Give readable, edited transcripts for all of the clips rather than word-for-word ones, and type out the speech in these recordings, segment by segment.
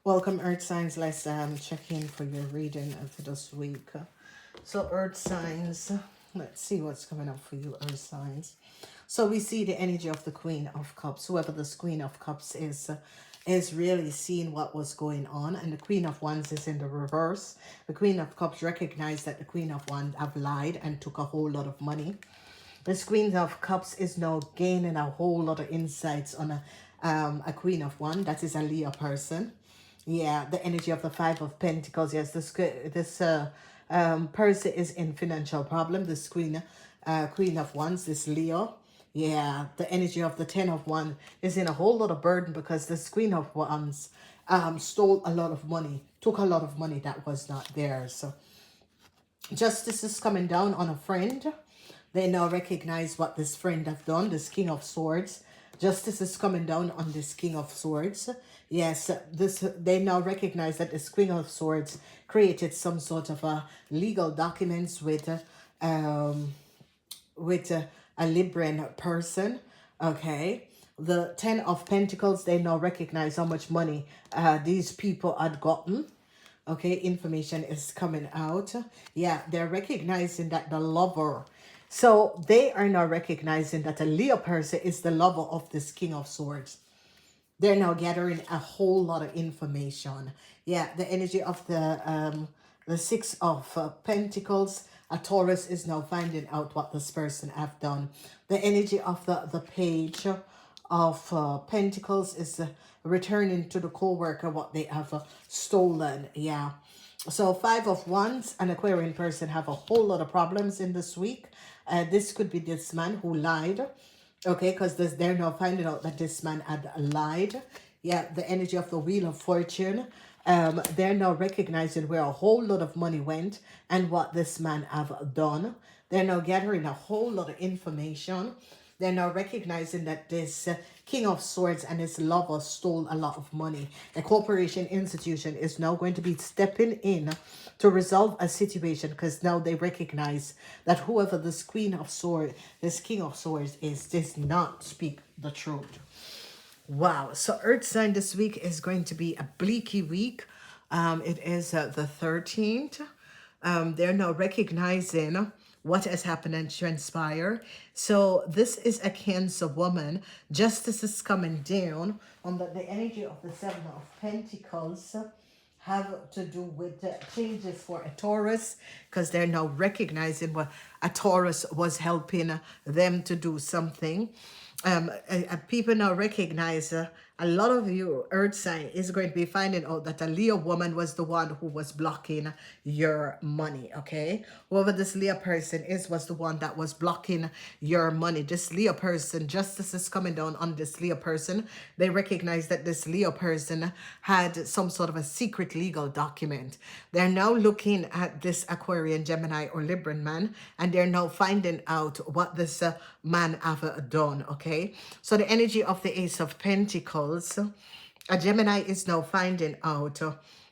Welcome, Earth signs. Let's check in for your reading for this week. So, Earth signs, let's see what's coming up for you, Earth signs. So, we see the energy of the Queen of Cups. Whoever this Queen of Cups is really seeing what was going on, and the Queen of Wands is in the reverse. The Queen of Cups recognized that the Queen of Wands have lied and took a whole lot of money. This Queen of Cups is now gaining a whole lot of insights on a Queen of Wands. That is a Leo person. Yeah, the energy of the Five of Pentacles. Yes, this person is in financial problem. This Queen of Wands, this Leo. Yeah, the energy of the Ten of Wands is in a whole lot of burden because this Queen of Wands stole a lot of money, took a lot of money that was not theirs. So justice is coming down on a friend. They now recognize what this friend have done, this King of Swords. Justice is coming down on this King of Swords. Yes, they now recognize that this Queen of Swords created some sort of a legal documents with a Libran person. Okay. The Ten of Pentacles, they now recognize how much money these people had gotten. Okay, information is coming out. Yeah, they're recognizing that the lover. So they are now recognizing that a Leo person is the lover of this King of Swords. They're now gathering a whole lot of information. Yeah, the energy of the Six of Pentacles. A Taurus is now finding out what this person have done. The energy of the Page of Pentacles is returning to the co-worker what they have stolen. Yeah. So Five of Wands, an Aquarian person have a whole lot of problems in this week. This could be this man who lied. Okay, because they're now finding out that this man had lied. Yeah, the energy of the Wheel of Fortune. They're now recognizing where a whole lot of money went and what this man have done. They're now gathering a whole lot of information. They're now recognizing that this King of Swords and his lover stole a lot of money. A corporation institution is now going to be stepping in to resolve a situation because now they recognize that whoever this King of Swords is, does not speak the truth. Wow. So Earth sign this week is going to be a bleaky week. It is the 13th. They're now recognizing what has happened and transpire. So this is a Cancer woman. Justice is coming down on the energy of the Seven of Pentacles have to do with changes for a Taurus because they're now recognizing what a Taurus was helping them to do something. People now recognize a lot of you earth sign is going to be finding out that a Leo woman was the one who was blocking your money. Okay, whoever this Leo person is was the one that was blocking your money. This Leo person, justice is coming down on this Leo person. They recognize that this Leo person had some sort of a secret legal document. They're now looking at this Aquarian, Gemini or Libran man, and they're now finding out what this man have done. Okay, so the energy of the Ace of Pentacles, a Gemini is now finding out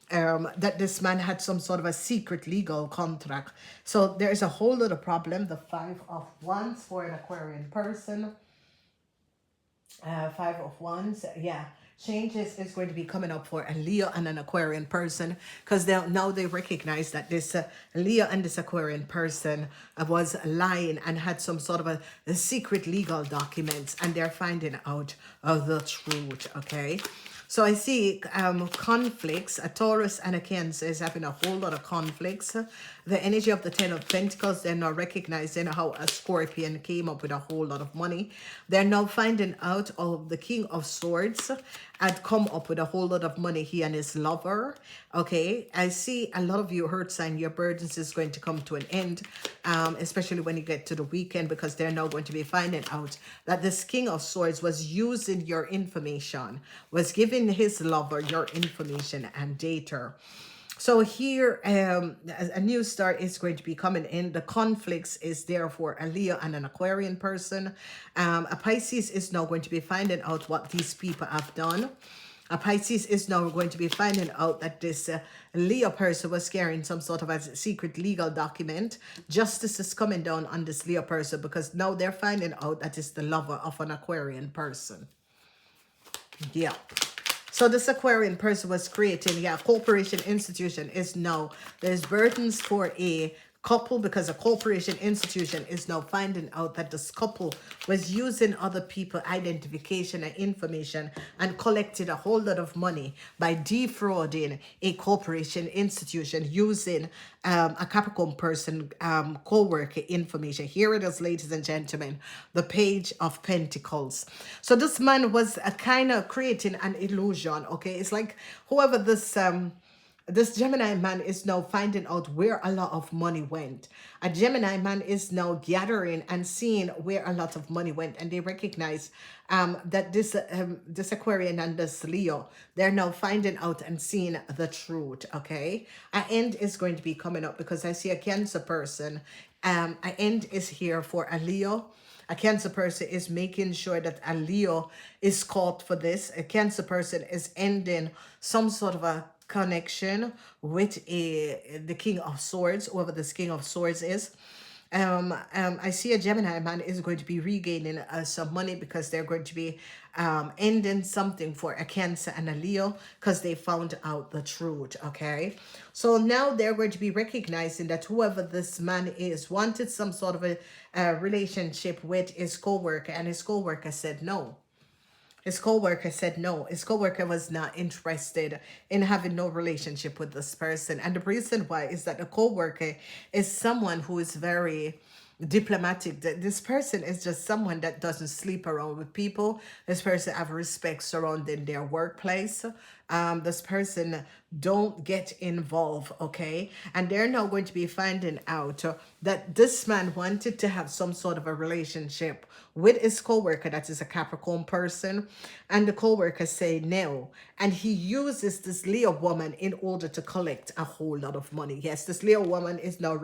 that this man had some sort of a secret legal contract. So there is a whole lot of problem. The Five of Wands for an Aquarian person. Five of Wands, yeah. Changes is going to be coming up for a Leo and an Aquarian person because now they recognize that this Leo and this Aquarian person was lying and had some sort of a secret legal documents, and they're finding out the truth. Okay, so I see conflicts. A Taurus and a Cancer is having a whole lot of conflicts. The energy of the Ten of Pentacles, they're now recognizing how a Scorpion came up with a whole lot of money. They're now finding out of the King of Swords had come up with a whole lot of money, he and his lover. Okay, I see a lot of you hurt sign, your burdens is going to come to an end, especially when you get to the weekend, because they're now going to be finding out that this King of Swords was using your information, was giving his lover your information and data. So here, a new start is going to be coming in. The conflicts is there for a Leo and an Aquarian person. A Pisces is now going to be finding out what these people have done. A Pisces is now going to be finding out that this Leo person was carrying some sort of a secret legal document. Justice is coming down on this Leo person because now they're finding out that it's the lover of an Aquarian person. Yeah. So this Aquarian person was creating, yeah, corporation institution is no. There's burdens for a couple because a corporation institution is now finding out that this couple was using other people identification and information and collected a whole lot of money by defrauding a corporation institution using a Capricorn person co-worker information. Here it is, ladies and gentlemen, the Page of Pentacles. So this man was a kind of creating an illusion. Okay, it's like whoever this Gemini man is now finding out where a lot of money went. A Gemini man is now gathering and seeing where a lot of money went, and they recognize that this Aquarian and this Leo, they're now finding out and seeing the truth. Okay, an end is going to be coming up because I see a Cancer person. An end is here for a Leo. A Cancer person is making sure that a Leo is caught for this. A Cancer person is ending some sort of a connection with the King of Swords, whoever this King of Swords is. I see a Gemini man is going to be regaining some money because they're going to be ending something for a Cancer and a Leo because they found out the truth. Okay, so now they're going to be recognizing that whoever this man is wanted some sort of a relationship with his co-worker, and his co-worker said no. His co-worker said no. His co-worker was not interested in having no relationship with this person. And the reason why is that the co-worker is someone who is very diplomatic. This person is just someone that doesn't sleep around with people. This person have respect surrounding their workplace. This person don't get involved, okay? And they're now going to be finding out that this man wanted to have some sort of a relationship with his co-worker that is a Capricorn person, and the co-worker say no, and he uses this Leo woman in order to collect a whole lot of money. Yes, this Leo woman is now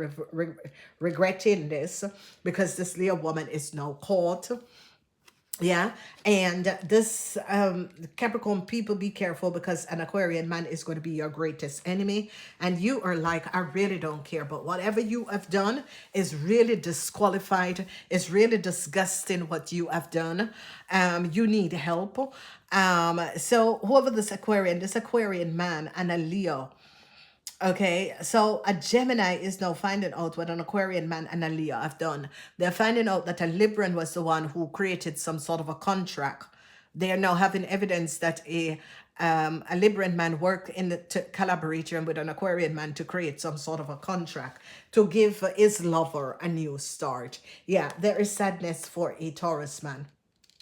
regretting this because this Leo woman is now caught. Yeah, and this Capricorn people, be careful because an Aquarian man is going to be your greatest enemy, and you are like, I really don't care, but whatever you have done is really disqualified. It's really disgusting what you have done. You need help. So whoever this Aquarian man and a Leo. Okay, so a Gemini is now finding out what an Aquarian man and a Leo have done. They're finding out that a Libran was the one who created some sort of a contract. They are now having evidence that a Libran man worked in the collaboration with an Aquarian man to create some sort of a contract to give his lover a new start. Yeah, there is sadness for a Taurus man.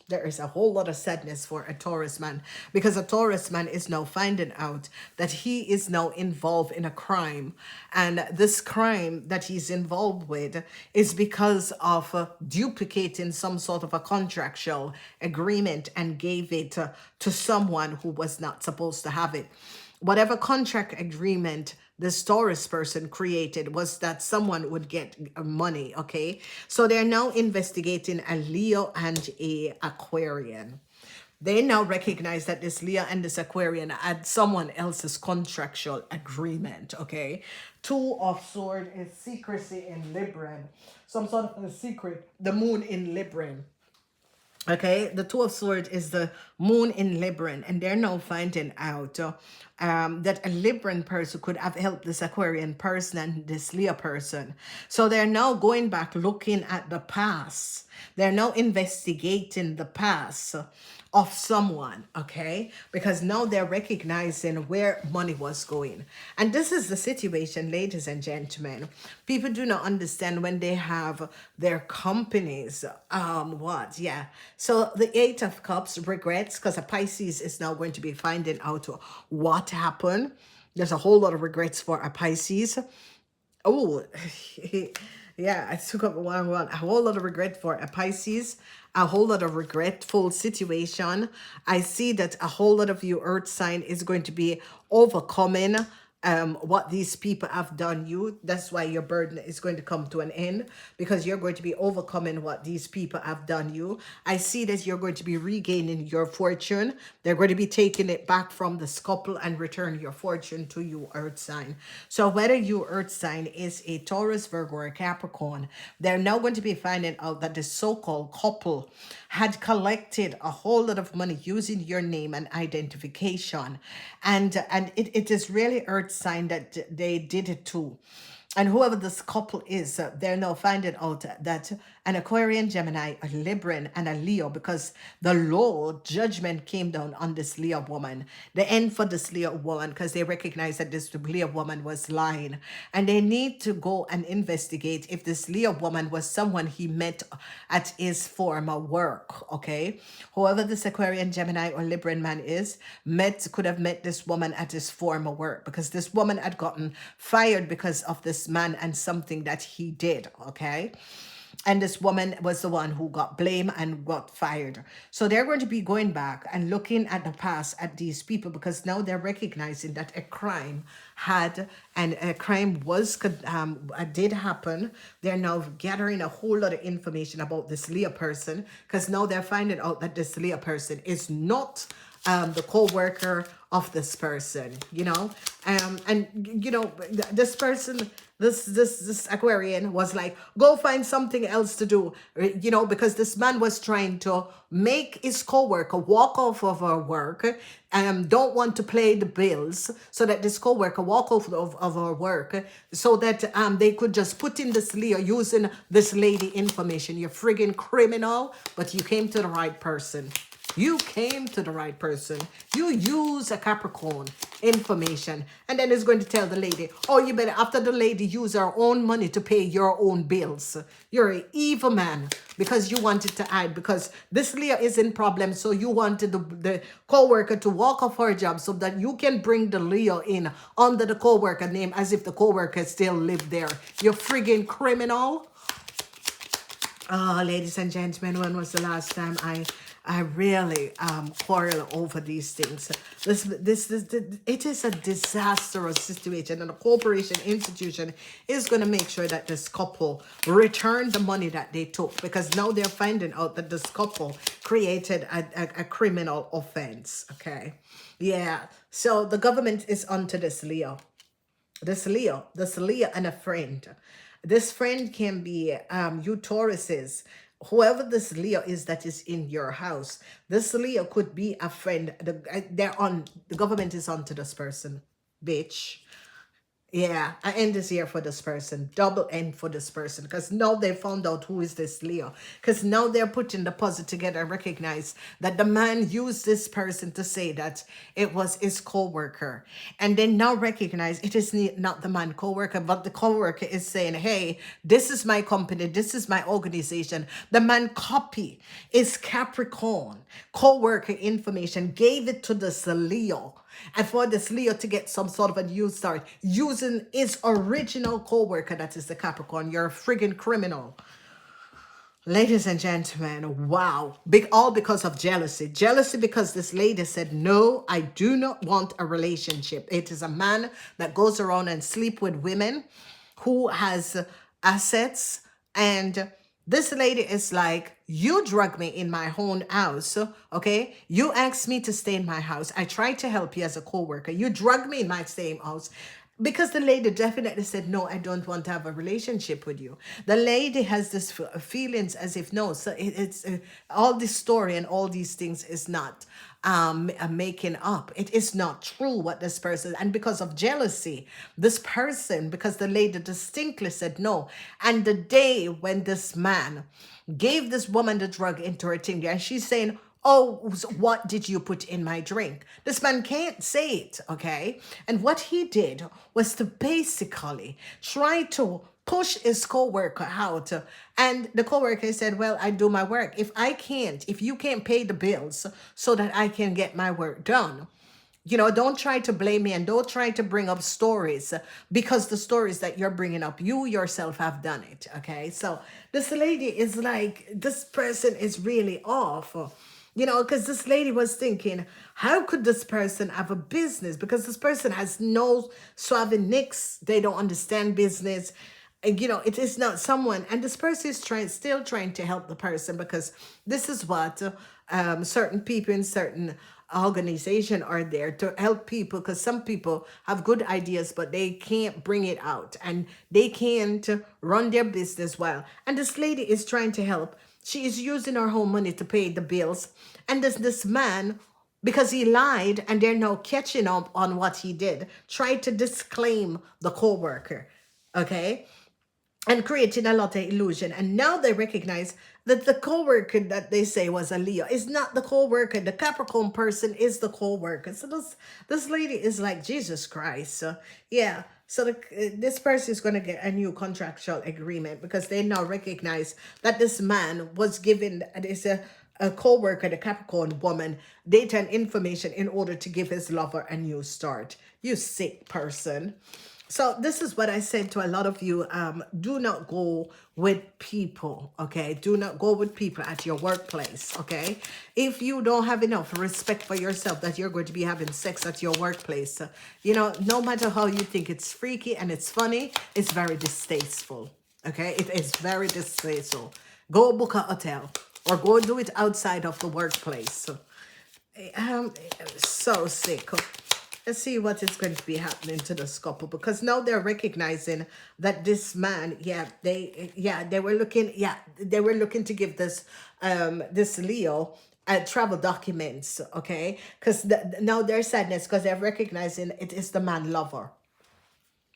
There is a whole lot of sadness for a Taurus man because a Taurus man is now finding out that he is now involved in a crime. And this crime that he's involved with is because of duplicating some sort of a contractual agreement and gave it to someone who was not supposed to have it. Whatever contract agreement this Taurus person created was that someone would get money, okay? So they're now investigating a Leo and a Aquarian. They now recognize that this Leo and this Aquarian had someone else's contractual agreement, okay? Two of Swords is secrecy in Libran. Some sort of a secret, the moon in Libran. Okay, the Two of Swords is the moon in Libran, and they're now finding out that a Libran person could have helped this Aquarian person and this Leo person. So they're now going back looking at the past. They're now investigating the past of someone, okay? Because now they're recognizing where money was going. And this is the situation, ladies and gentlemen. People do not understand when they have their companies, So the Eight of Cups, regrets, because a Pisces is now going to be finding out what happened. There's a whole lot of regrets for a Pisces. Oh, yeah, I took up one. A whole lot of regret for a Pisces. A whole lot of regretful situation. I see that a whole lot of you earth sign is going to be overcoming what these people have done you. That's why your burden is going to come to an end, because you're going to be overcoming what these people have done you. I see that you're going to be regaining your fortune. They're going to be taking it back from this couple and return your fortune to you, earth sign. So whether you earth sign is a Taurus, Virgo, or Capricorn, they're now going to be finding out that the so-called couple had collected a whole lot of money using your name and identification, and it is really earth sign that they did it too. And whoever this couple is, they're now finding out that an Aquarian, Gemini, a Libran, and a Leo, because the Lord judgment came down on this Leo woman. The end for this Leo woman, because they recognize that this Leo woman was lying. And they need to go and investigate if this Leo woman was someone he met at his former work, okay? Whoever this Aquarian, Gemini, or Libran man is, could have met this woman at his former work, because this woman had gotten fired because of this man and something that he did, okay? And this woman was the one who got blamed and got fired. So they're going to be going back and looking at the past at these people, because now they're recognizing that a crime had, and a crime was did happen. They're now gathering a whole lot of information about this Leah person, because now they're finding out that this Leah person is not the co-worker of this person, and this person, this Aquarian was like, go find something else to do, because this man was trying to make his co-worker walk off of her work, don't want to pay the bills, so that this co-worker walk off of her work, so that they could just put in this Leo using this lady information. You're friggin' criminal, but you came to the right person. You came to the right person. You use a Capricorn information, and then it's going to tell the lady, oh, you better, after the lady use her own money to pay your own bills. You're an evil man, because you wanted to hide, because this Leo is in problem, so you wanted the co-worker to walk off her job so that you can bring the Leo in under the co-worker name, as if the co-worker still lived there. You're friggin' criminal. Oh, ladies and gentlemen, when was the last time I really quarrel over these things? It is a disastrous situation, and the corporation institution is going to make sure that this couple return the money that they took, because now they're finding out that this couple created a criminal offense. Okay, yeah. So the government is onto this Leo. This Leo and a friend. This friend can be you Tauruses. Whoever this Leo is that is in your house, this Leo could be a friend. The government is onto this person, bitch. Yeah, I end this year for this person. Double end for this person. Because now they found out who is this Leo. Because now they're putting the puzzle together and recognize that the man used this person to say that it was his co-worker. And they now recognize it is not the man co-worker, but the co-worker is saying, hey, this is my company. This is my organization. The man copy is Capricorn. Co-worker information, gave it to this Leo. And for this Leo to get some sort of a new start using his original co-worker, that is the Capricorn. You're a friggin' criminal. Ladies and gentlemen, wow. All because of jealousy. Jealousy because this lady said, no, I do not want a relationship. It is a man that goes around and sleep with women who has assets, and this lady is like, you drug me in my own house, okay? You asked me to stay in my house. I tried to help you as a co-worker. You drug me in my same house. Because the lady definitely said, no, I don't want to have a relationship with you. The lady has this feelings as if, no, so it's all this story and all these things is not making up. It is not true what this person, and because of jealousy, this person, because the lady distinctly said no. And the day when this man gave this woman the drug into her thing, and she's saying, oh, what did you put in my drink? This man can't say it, okay? And what he did was to basically try to push his co-worker out. And the co-worker said, well, I do my work. If you can't pay the bills so that I can get my work done, don't try to blame me, and don't try to bring up stories, because the stories that you're bringing up, you yourself have done it, okay? So this lady is like, this person is really off. You know, because this lady was thinking, how could this person have a business? Because this person has no suave nicks. They don't understand business. And, you know, it is not someone. And this person is still trying to help the person, because this is what certain people in certain organization are there to help people, because some people have good ideas but they can't bring it out and they can't run their business well, and this lady is trying to help. She is using her own money to pay the bills, and this man, because he lied and they're now catching up on what he did, tried to disclaim the co-worker, okay, and creating a lot of illusion. And now they recognize that the co-worker that they say was a Leo is not the co-worker. The Capricorn person is the co-worker. So this lady is like, Jesus Christ. So yeah. So this person is going to get a new contractual agreement, because they now recognize that this man was given this a co-worker, the Capricorn woman, data and information in order to give his lover a new start. You sick person. So this is what I said to a lot of you. Do not go with people, okay? Do not go with people at your workplace, okay? If you don't have enough respect for yourself that you're going to be having sex at your workplace, you know, no matter how you think it's freaky and it's funny, it's very distasteful, okay? It is very distasteful. Go book a hotel or go do it outside of the workplace. So sick. Let's see what is going to be happening to this couple, because now they're recognizing that this man, they were looking to give this Leo travel documents, okay, because now they're sadness because they're recognizing it is the man lover.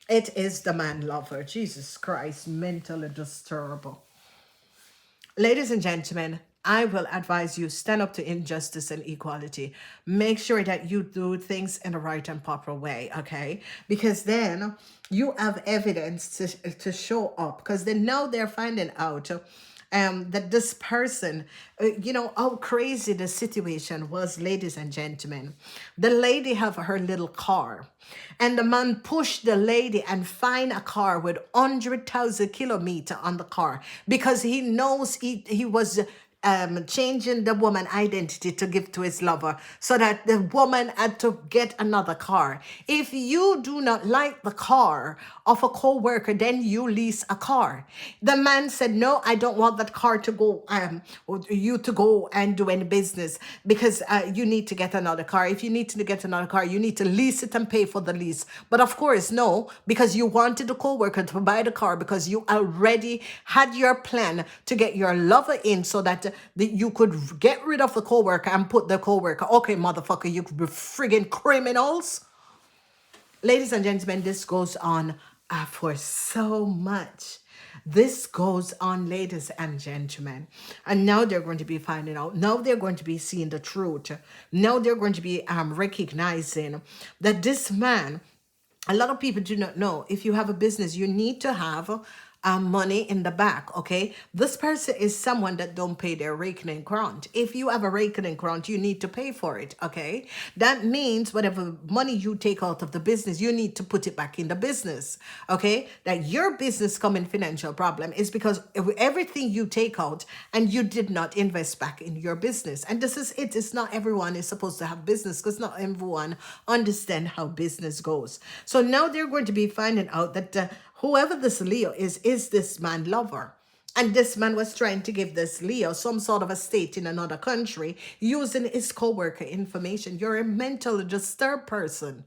It is the man lover. Jesus Christ, mentally disturbed. Ladies and gentlemen, I will advise you, stand up to injustice and equality. Make sure that you do things in the right and proper way, okay? Because then you have evidence to show up. Because then now they're finding out that this person, you know, how crazy the situation was, ladies and gentlemen. The lady have her little car, and the man pushed the lady and find a car with 100,000 kilometer on the car, because he knows he was changing the woman identity to give to his lover, so that the woman had to get another car. If you do not like the car of a co-worker, then you lease a car. The man said, no, I don't want that car to go, you to go and do any business, because you need to get another car. If you need to get another car, you need to lease it and pay for the lease. But of course, no, because you wanted the co-worker to buy the car, because you already had your plan to get your lover in, so that you could get rid of the co-worker and put the co-worker. Okay, motherfucker, you could be friggin' criminals. Ladies and gentlemen, this goes on for so much. This goes on, ladies and gentlemen. And now they're going to be finding out. Now they're going to be seeing the truth. Now they're going to be recognizing that this man, a lot of people do not know, if you have a business, you need to have money in the back, okay? This person is someone that don't pay their reckoning grant. If you have a reckoning grant, you need to pay for it, okay? That means whatever money you take out of the business, you need to put it back in the business, okay? That your business come in financial problem is because everything you take out and you did not invest back in your business. And this is it. It's not everyone is supposed to have business, because not everyone understand how business goes. So now they're going to be finding out that whoever this Leo is this man lover. And this man was trying to give this Leo some sort of a state in another country using his co-worker information. You're a mentally disturbed person.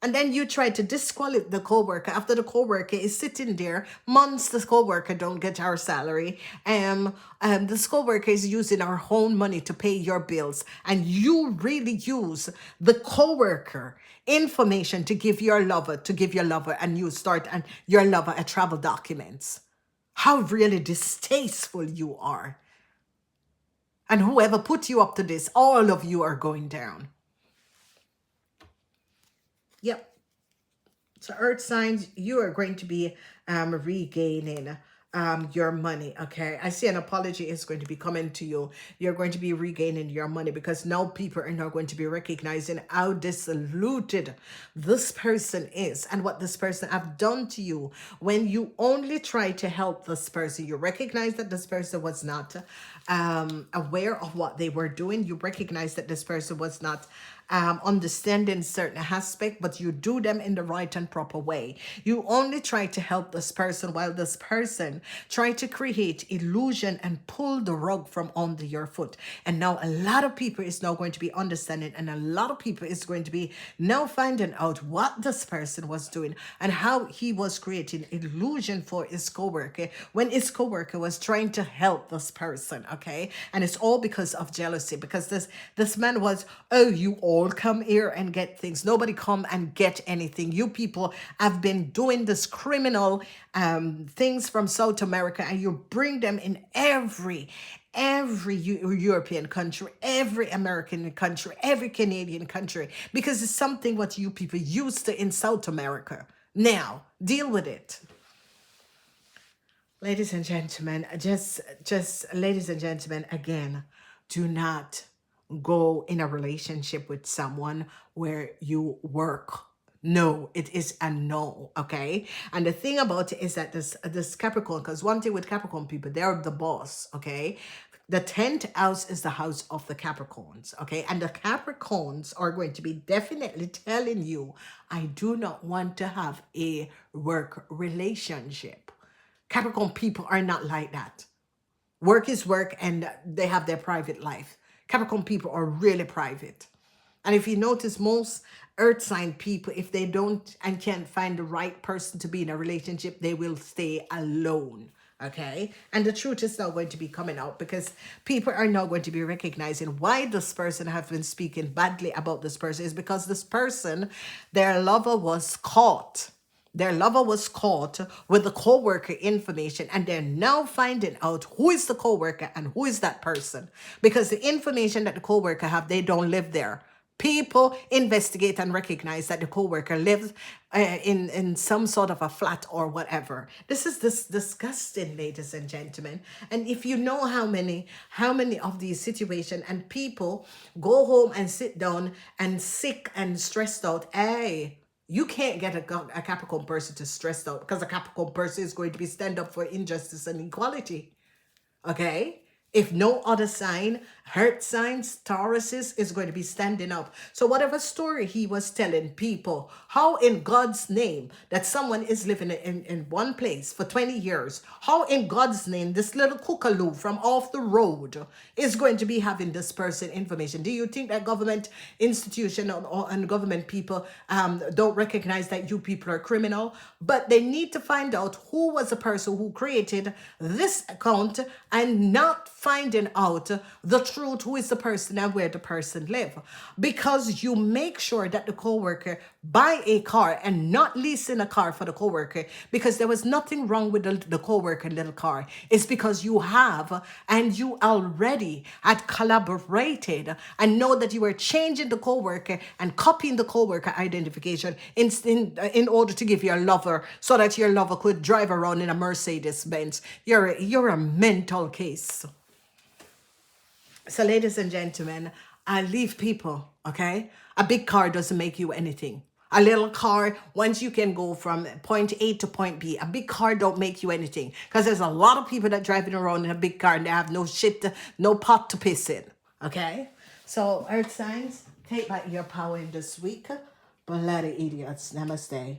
And then you try to disqualify the co-worker after the co-worker is sitting there months. The co-worker don't get our salary. The co-worker is using our own money to pay your bills, and you really use the co-worker information to give your lover a new start, and your lover a travel documents. How really distasteful you are. And whoever put you up to this, all of you are going down. Yep. So earth signs, you are going to be regaining your money. Okay, I see an apology is going to be coming to you. You're going to be regaining your money, because now people are now going to be recognizing how disillusioned this person is and what this person have done to you. When you only try to help this person, you recognize that this person was not aware of what they were doing. You recognize that this person was not understanding certain aspect, but you do them in the right and proper way. You only try to help this person, while this person try to create illusion and pull the rug from under your foot. And now a lot of people is now going to be understanding, and a lot of people is going to be now finding out what this person was doing and how he was creating illusion for his coworker when his coworker was trying to help this person. Okay, and it's all because of jealousy, because this man was, oh, you all come here and get things. Nobody come and get anything. You people have been doing this criminal things from South America, and you bring them in every European country, every American country, every Canadian country, because it's something what you people used to in South America. Now deal with it. Ladies and gentlemen, just ladies and gentlemen, again, do not go in a relationship with someone where you work. No, it is a no, okay? And the thing about it is that this Capricorn, because one thing with Capricorn people, they're the boss, okay? The 10th house is the house of the Capricorns, okay? And the Capricorns are going to be definitely telling you, I do not want to have a work relationship. Capricorn people are not like that. Work is work, and they have their private life. Capricorn people are really private. And if you notice, most earth sign people, if they don't and can't find the right person to be in a relationship, they will stay alone. Okay, and the truth is now going to be coming out, because people are now going to be recognizing why this person have been speaking badly about this person is because this person, their lover was caught. Their lover was caught with the co-worker information, and they're now finding out who is the co-worker and who is that person, because the information that the co-worker have, they don't live there. People investigate and recognize that the co-worker lives in some sort of a flat or whatever. This is disgusting, ladies and gentlemen. And if you know how many of these situations, and people go home and sit down and sick and stressed out, hey, you can't get a Capricorn person to stress out, because a Capricorn person is going to be stand up for injustice and equality. Okay? If no other sign, hurt signs, Tauruses is going to be standing up. So whatever story he was telling people, how in God's name that someone is living in one place for 20 years, how in God's name this little kookaloo from off the road is going to be having this person information? Do you think that government institution and government people don't recognize that you people are criminal? But they need to find out who was the person who created this account, and not finding out the truth, who is the person and where the person live, because you make sure that the co-worker buy a car and not leasing a car for the co-worker, because there was nothing wrong with the co-worker little car. It's because you have, and you already had collaborated and know that you were changing the co-worker and copying the co-worker identification in order to give your lover, so that your lover could drive around in a Mercedes Benz. You're a mental case. So ladies and gentlemen, I leave people, okay? A big car doesn't make you anything. A little car, once you can go from point A to point B, a big car don't make you anything. Because there's a lot of people that driving around in a big car and they have no shit, no pot to piss in, okay? So earth signs, take back your power in this week. Bloody idiots. Namaste.